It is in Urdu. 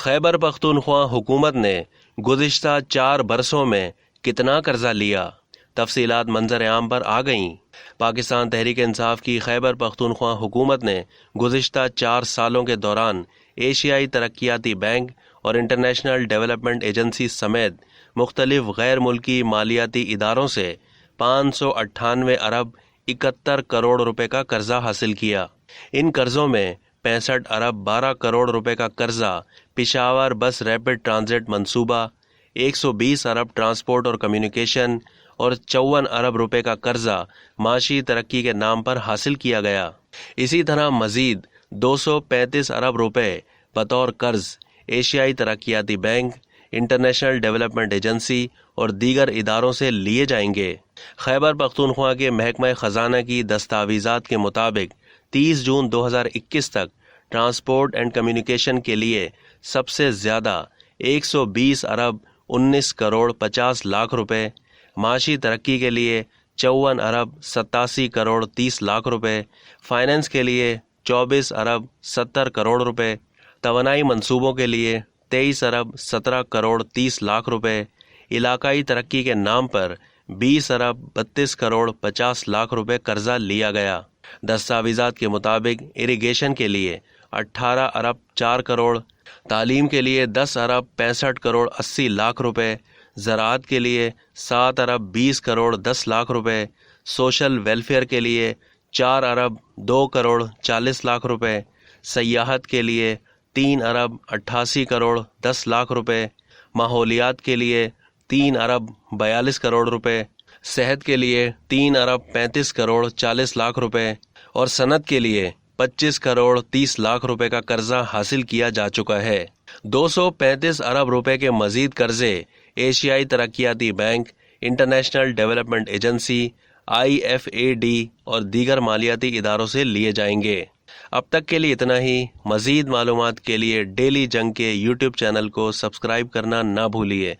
خیبر پختونخوا حکومت نے گزشتہ 4 برسوں میں کتنا قرضہ لیا؟ تفصیلات منظر عام پر آ گئیں۔ پاکستان تحریک انصاف کی خیبر پختونخوا حکومت نے گزشتہ 4 سالوں کے دوران ایشیائی ترقیاتی بینک اور انٹرنیشنل ڈیولپمنٹ ایجنسی سمیت مختلف غیر ملکی مالیاتی اداروں سے 598 ارب 71 کروڑ روپے کا قرضہ حاصل کیا۔ ان قرضوں میں 65 ارب 12 کروڑ روپے کا قرضہ پشاور بس ریپڈ ٹرانزٹ منصوبہ، 120 ارب ٹرانسپورٹ اور کمیونیکیشن اور 54 ارب روپے کا قرضہ معاشی ترقی کے نام پر حاصل کیا گیا۔ اسی طرح مزید 235 ارب روپے بطور قرض ایشیائی ترقیاتی بینک، انٹرنیشنل ڈیولپمنٹ ایجنسی اور دیگر اداروں سے لیے جائیں گے۔ خیبر پختونخوا کے محکمہ خزانہ کی دستاویزات کے مطابق 30 جون 2021 تک ٹرانسپورٹ اینڈ کمیونیکیشن کے لیے سب سے زیادہ 120 ارب 19 کروڑ 50 لاکھ روپے، معاشی ترقی کے لیے 54 ارب 87 کروڑ 30 لاکھ روپے، فائننس کے لیے 24 ارب 70 کروڑ روپے، توانائی منصوبوں کے لیے 23 ارب 17 کروڑ 30 لاکھ روپے، علاقائی ترقی کے نام پر 20 ارب 32 کروڑ 50 لاکھ روپے قرضہ لیا گیا۔ دستاویزات کے مطابق اریگیشن کے لیے 18 ارب 4 کروڑ، تعلیم کے لیے 10 ارب 65 کروڑ 80 لاکھ روپے، زراعت کے لیے 7 ارب 20 کروڑ 10 لاکھ روپے، سوشل ویلفیئر کے لیے 4 ارب 2 کروڑ 40 لاکھ روپے، سیاحت کے لیے 3 ارب 88 کروڑ 10 لاکھ روپے، ماحولیات کے لیے 3 ارب 42 کروڑ روپے، صحت کے لیے 3 ارب 35 کروڑ 40 لاکھ روپے اور صنعت کے لیے 25 کروڑ 30 لاکھ روپے کا قرضہ حاصل کیا جا چکا ہے۔ 235 ارب روپے کے مزید قرضے ایشیائی ترقیاتی bank, international development agency, IFAD اور دیگر مالیاتی اداروں سے لیے جائیں گے۔ اب تک کے لیے اتنا ہی۔ مزید معلومات کے لیے ڈیلی جنگ کے YouTube چینل کو سبسکرائب کرنا نہ بھولیے۔